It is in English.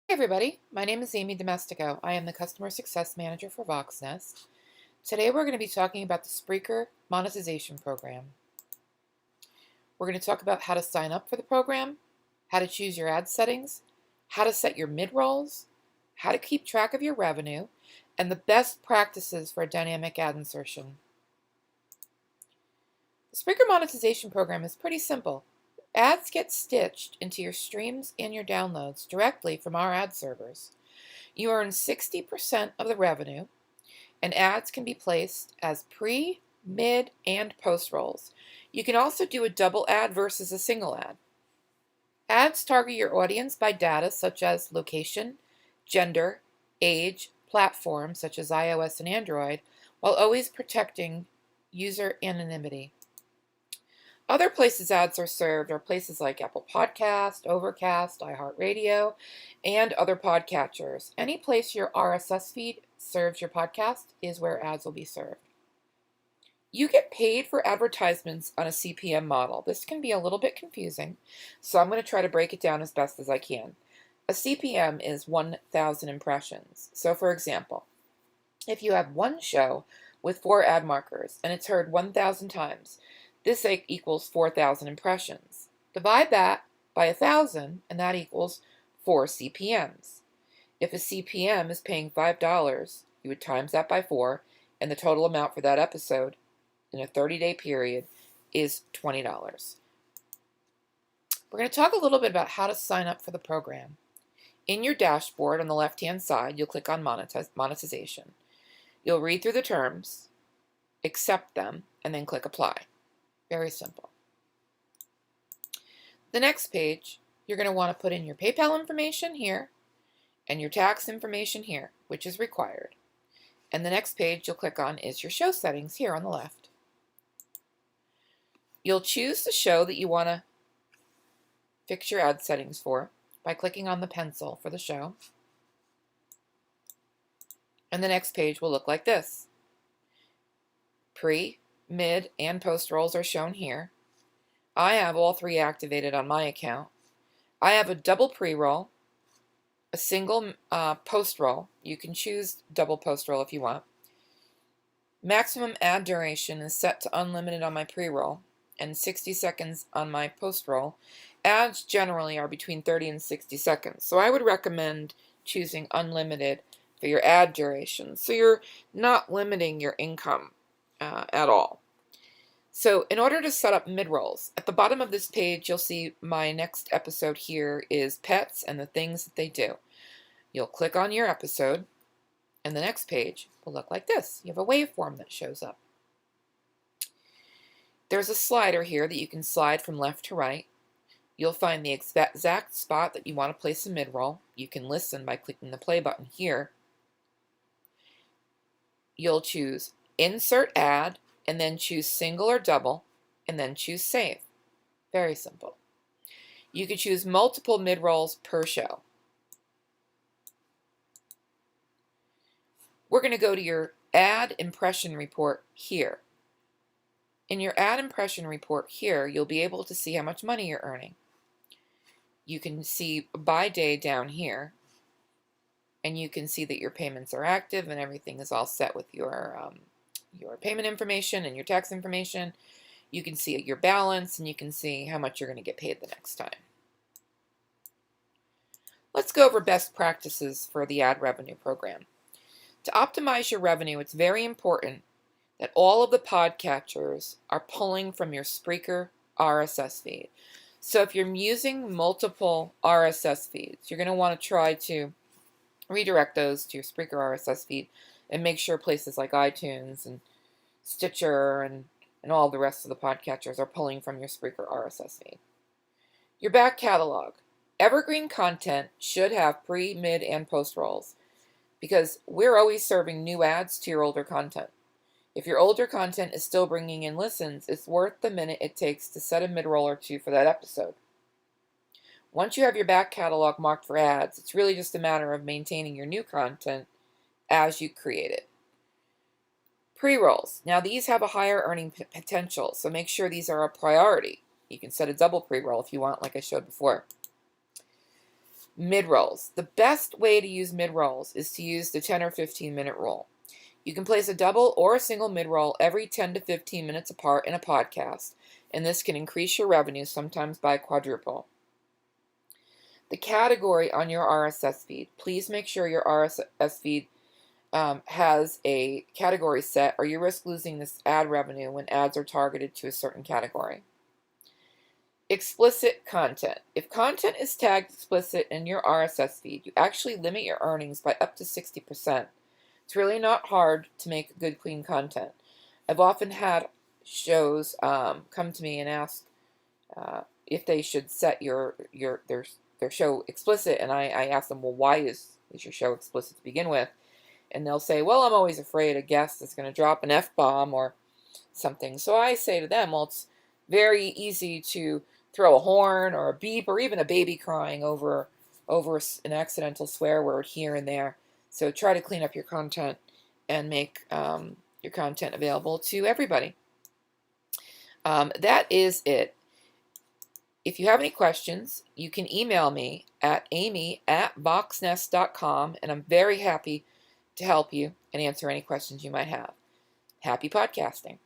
Hey everybody, my name is Amy Domestico. I am the Customer Success Manager for VoxNest. Today we're going to be talking about the Spreaker monetization program. We're going to talk about how to sign up for the program, how to choose your ad settings, how to set your mid-rolls, how to keep track of your revenue, and the best practices for dynamic ad insertion. The Spreaker monetization program is pretty simple. Ads get stitched into your streams and your downloads directly from our ad servers. You earn 60% of the revenue, and ads can be placed as pre, mid, and post rolls. You can also do a double ad versus a single ad. Ads target your audience by data such as location, gender, age, platform such as iOS and Android, while always protecting user anonymity. Other places ads are served are places like Apple Podcast, Overcast, iHeartRadio, and other podcatchers. Any place your RSS feed serves your podcast is where ads will be served. You get paid for advertisements on a CPM model. This can be a little bit confusing, so I'm going to try to break it down as best as I can. A CPM is 1,000 impressions. So for example, if you have one show with 4 ad markers and it's heard 1,000 times, this equals 4,000 impressions. Divide that by 1,000 and that equals 4 CPMs. If a CPM is paying $5, you would times that by 4, and the total amount for that episode in a 30-day period is $20. We're going to talk a little bit about how to sign up for the program. In your dashboard on the left-hand side, you'll click on monetization. You'll read through the terms, accept them, and then click apply. Very simple. The next page, you're going to want to put in your PayPal information here and your tax information here, which is required. And the next page you'll click on is your show settings here on the left. You'll choose the show that you want to fix your ad settings for by clicking on the pencil for the show. And the next page will look like this. Pre, mid, and post rolls are shown here. I have all 3 activated on my account. I have a double pre-roll, a single post roll. You can choose double post roll if you want. Maximum ad duration is set to unlimited on my pre-roll and 60 seconds on my post roll. Ads generally are between 30 and 60 seconds, so I would recommend choosing unlimited for your ad duration, so you're not limiting your income at all. So in order to set up mid-rolls, at the bottom of this page you'll see my next episode here is pets and the things that they do. You'll click on your episode and the next page will look like this. You have a waveform that shows up. There's a slider here that you can slide from left to right. You'll find the exact spot that you want to place a mid-roll. You can listen by clicking the play button here. You'll choose Insert Ad, and then choose single or double, and then choose save. Very simple. You could choose multiple mid-rolls per show. We're going to go to your ad impression report here. In your ad impression report here, you'll be able to see how much money you're earning. You can see by day down here, and you can see that your payments are active and everything is all set with your payment information and your tax information. You can see your balance and you can see how much you're going to get paid the next time. Let's go over best practices for the ad revenue program. To optimize your revenue, it's very important that all of the podcatchers are pulling from your Spreaker RSS feed. So if you're using multiple RSS feeds, you're going to want to try to redirect those to your Spreaker RSS feed and make sure places like iTunes and Stitcher and all the rest of the podcatchers are pulling from your Spreaker RSS feed. Your back catalog. Evergreen content should have pre, mid, and post rolls because we're always serving new ads to your older content. If your older content is still bringing in listens, it's worth the minute it takes to set a mid-roll or 2 for that episode. Once you have your back catalog marked for ads, it's really just a matter of maintaining your new content as you create it. Pre-rolls. Now these have a higher earning potential, so make sure these are a priority. You can set a double pre-roll if you want, like I showed before. Mid-rolls. The best way to use mid-rolls is to use the 10 or 15-minute rule. You can place a double or a single mid-roll every 10 to 15 minutes apart in a podcast, and this can increase your revenue, sometimes by quadruple. The category on your RSS feed. Please make sure your RSS feed has a category set, or you risk losing this ad revenue when ads are targeted to a certain category. Explicit content. If content is tagged explicit in your RSS feed, you actually limit your earnings by up to 60%. It's really not hard to make good, clean content. I've often had shows come to me and ask if they should set their show explicit, and I ask them, well, why is your show explicit to begin with? And they'll say, well, I'm always afraid a guest is going to drop an F-bomb or something. So I say to them, well, it's very easy to throw a horn or a beep or even a baby crying over an accidental swear word here and there. So try to clean up your content and make your content available to everybody. That is it. If you have any questions, you can email me at amy@voxnest.com, and I'm very happy to help you and answer any questions you might have. Happy podcasting.